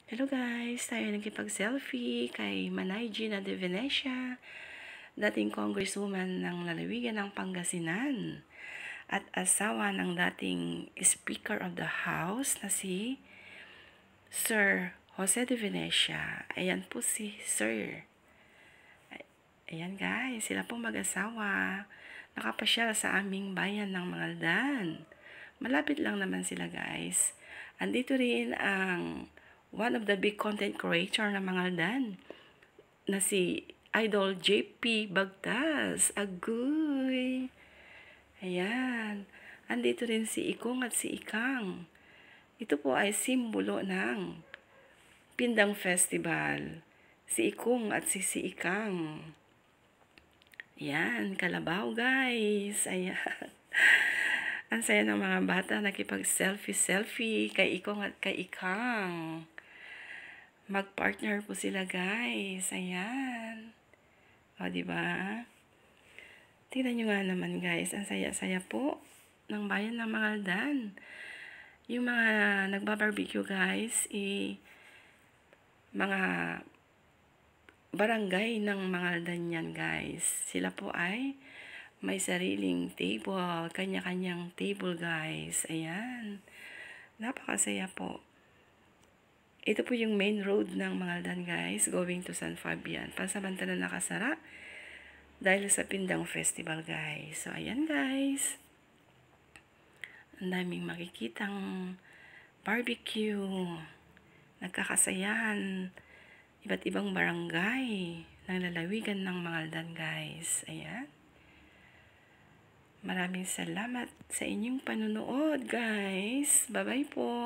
Hello guys, tayo nagkipag-selfie kay Manay Gina de Venecia, dating congresswoman ng lalawigan ng Pangasinan at asawa ng dating Speaker of the House na si Sir Jose de Venecia. Ayan po si Sir. Ayan guys, sila pong mag-asawa. Nakapasyal sa aming bayan ng Mangaldan. Malapit lang naman sila guys. Andito rin ang one of the big content creator ng Mangaldan na si Idol JP Bagtas. Agoy! Ayan. Andito rin si Ikong at si Ikang. Ito po ay simbolo ng Pindang Festival. Si Ikong at si Ikang. Ayan, kalabaw guys. Ayan. Ang saya ng mga bata nakipag-selfie kay Ikong at kay Ikang. Mag-partner po sila guys. Ayan. O, diba? Tingnan nyo nga naman guys. Ang saya-saya po ng bayan ng Mangaldan. Yung mga nagbabarbecue guys, mga barangay ng Mangaldan yan guys. Sila po ay may sariling table, kanya-kanyang table guys. Ayan. Napakasaya po. Ito po yung main road ng Mangaldan guys, going to San Fabian. Pansamantala nakasara dahil sa Pindang Festival guys. So ayan guys. Ang daming makikitang barbecue. Nagkakasayahan. Iba't ibang barangay ng lalawigan ng Mangaldan guys. Ayan. Maraming salamat sa inyong panunood, guys. Bye-bye po.